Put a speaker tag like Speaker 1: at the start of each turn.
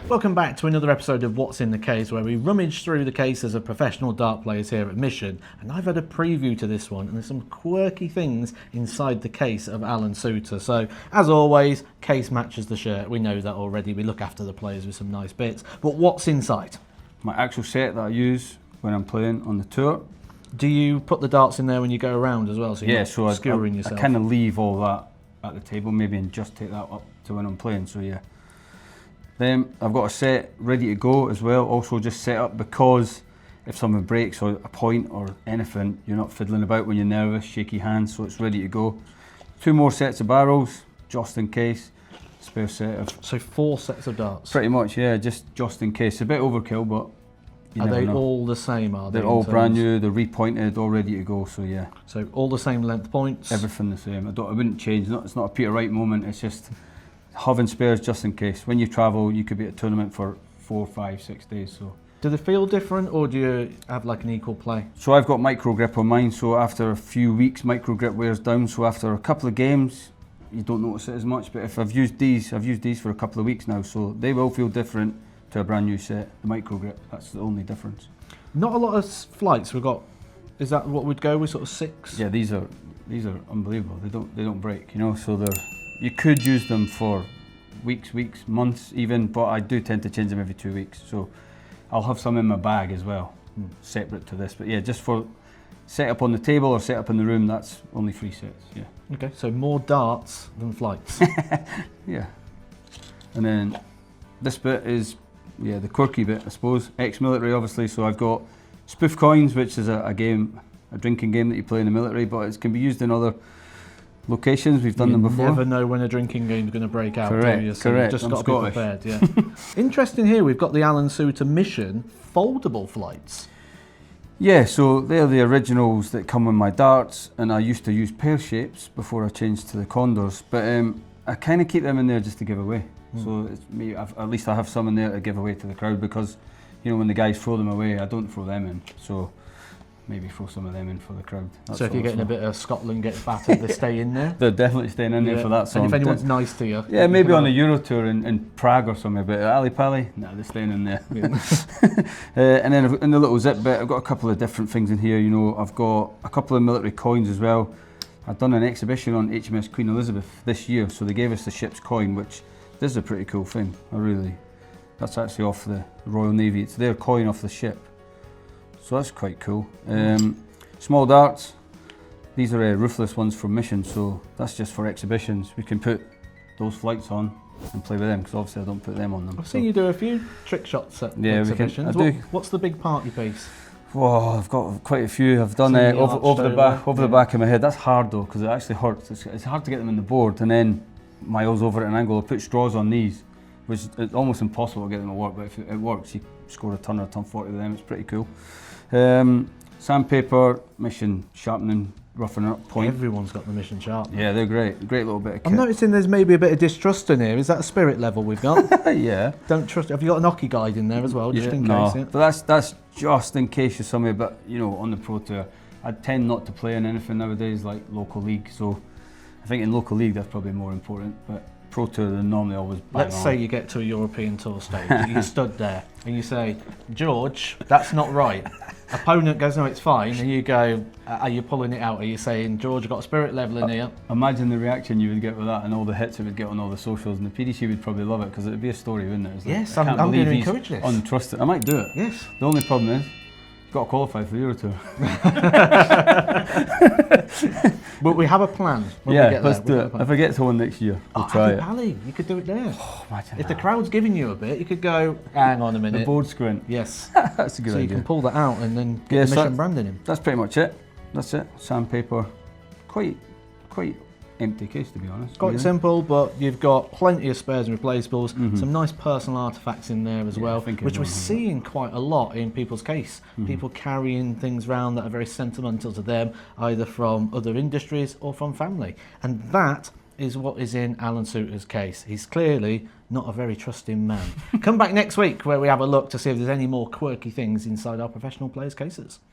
Speaker 1: Welcome back to another episode of What's in the Case, where we rummage through the cases of professional dart players here at Mission. And I've had a preview to this one, and there's some quirky things inside the case of Alan Soutar. So, as always, case matches the shirt. We know that already. We look after the players with some nice bits. But what's inside?
Speaker 2: My actual set that I use when I'm playing on the tour.
Speaker 1: Do you put the darts in there when you go around as well? So you're not skewering yourself?
Speaker 2: I kind of leave all that at the table maybe and just take that up to when I'm playing, so yeah. Then I've got a set ready to go as well, also just set up because if something breaks or a point or anything, you're not fiddling about when you're nervous, shaky hands, so it's ready to go. 2 more sets of barrels, just in case. Spare set of...
Speaker 1: So 4 sets of darts?
Speaker 2: Pretty much, yeah, just in case. A bit overkill, but you
Speaker 1: Are
Speaker 2: never
Speaker 1: they
Speaker 2: know.
Speaker 1: all the same, are they?
Speaker 2: They're all brand new, they're repointed, all ready to go, so yeah.
Speaker 1: So all the same length points?
Speaker 2: Everything the same. I wouldn't change, it's not a Peter Wright moment, it's just having spares just in case. When you travel, you could be at a tournament for 4, 5, 6 days, so.
Speaker 1: Do they feel different, or do you have like an equal play?
Speaker 2: So I've got micro grip on mine, so after a few weeks, micro grip wears down, so after a couple of games, you don't notice it as much, but if I've used these for a couple of weeks now, so they will feel different to a brand new set, the micro grip, that's the only difference.
Speaker 1: Not a lot of flights we've got. Is that what we'd go with, sort of 6?
Speaker 2: Yeah, these are unbelievable. They don't break, you know. So you could use them for weeks, months even, but I do tend to change them every 2 weeks. So I'll have some in my bag as well, separate to this. But yeah, just for set up on the table or set up in the room, that's only 3 sets. Yeah.
Speaker 1: Okay, so more darts than flights.
Speaker 2: Yeah. And then this bit is. Yeah, the quirky bit, I suppose. Ex-military, obviously, so I've got spoof coins, which is a drinking game that you play in the military, but it can be used in other locations. We've done them before.
Speaker 1: You never know when a drinking game's going to break out,
Speaker 2: correct,
Speaker 1: do you? So
Speaker 2: correct.
Speaker 1: You've just
Speaker 2: I'm
Speaker 1: got
Speaker 2: Scottish.
Speaker 1: to be prepared, yeah. Interesting here, we've got the Alan Soutar Mission foldable flights.
Speaker 2: Yeah, so they're the originals that come with my darts, and I used to use pear shapes before I changed to the condors, but I kind of keep them in there just to give away. So it's me, at least I have some in there to give away to the crowd, because you know when the guys throw them away, I don't throw them in. So maybe throw some of them in for the crowd. That's
Speaker 1: so if you're getting a bit of Scotland gets battered, they stay in there?
Speaker 2: They're definitely staying in there for that song.
Speaker 1: And if anyone's nice to you?
Speaker 2: Yeah, maybe on a Euro tour in Prague or somewhere, but Ali Pali, no, they're staying in there. Yeah. And then in the little zip bit, I've got a couple of different things in here. You know, I've got a couple of military coins as well. I've done an exhibition on HMS Queen Elizabeth this year, so they gave us the ship's coin, which this is a pretty cool thing. That's actually off the Royal Navy. It's their coin off the ship. So that's quite cool. Small darts. These are roofless ones from Mission, so that's just for exhibitions. We can put those flights on and play with them, because obviously I don't put them on them.
Speaker 1: I've seen you do a few trick shots at exhibitions. What's the big party piece?
Speaker 2: Whoa, I've got quite a few. I've done over the back of my head. That's hard though, because it actually hurts. It's hard to get them on the board, and then miles over at an angle. I put straws on these, which is almost impossible to get them to work, but if it works, you score a ton or a ton 40 with them. It's pretty cool. Sandpaper, Mission sharpening, roughing up point.
Speaker 1: Everyone's got the Mission sharpener.
Speaker 2: Yeah, they're great. Great little bit of kit.
Speaker 1: I'm noticing there's maybe a bit of distrust in here. Is that a spirit level we've got?
Speaker 2: Yeah.
Speaker 1: Don't trust. Have you got an hockey guide in there as well, just in case?
Speaker 2: No,
Speaker 1: Yeah?
Speaker 2: but that's just in case you're somewhere. But you know, on the pro tour, I tend not to play in anything nowadays like local league. So I think in local league that's probably more important. But pro tour, they're normally always bang
Speaker 1: Let's
Speaker 2: on.
Speaker 1: say you get to a European tour stage, you stood there and you say, George, that's not right. Opponent goes, no, it's fine, and you go, are you pulling it out? Are you saying, George, I've got a spirit level in here?
Speaker 2: Imagine the reaction you would get with that, and all the hits it would get on all the socials, and the PDC would probably love it, because it would be a story, wouldn't it?
Speaker 1: Yes, I'm going to encourage this.
Speaker 2: Untrusted. I might do it.
Speaker 1: Yes.
Speaker 2: The only problem is, you've got to qualify for the Euro Tour.
Speaker 1: But we have a plan.
Speaker 2: Yeah, let's do it. If I get to one next year, we'll try it.
Speaker 1: Pally, you could do it there.
Speaker 2: Oh, imagine
Speaker 1: if
Speaker 2: that.
Speaker 1: the crowd's giving you a bit, you could go, hang on a minute.
Speaker 2: The board squint.
Speaker 1: Yes.
Speaker 2: That's a good idea.
Speaker 1: So you can pull that out and then get the Mission branding in.
Speaker 2: That's pretty much it. That's it. Sandpaper. Quite empty case, to be honest.
Speaker 1: Quite simple, but you've got plenty of spares and replaceables, some nice personal artefacts in there as well, which we're seeing quite a lot in people's case. People carrying things around that are very sentimental to them, either from other industries or from family. And that is what is in Alan Soutar's case. He's clearly not a very trusting man. Come back next week where we have a look to see if there's any more quirky things inside our professional players' cases.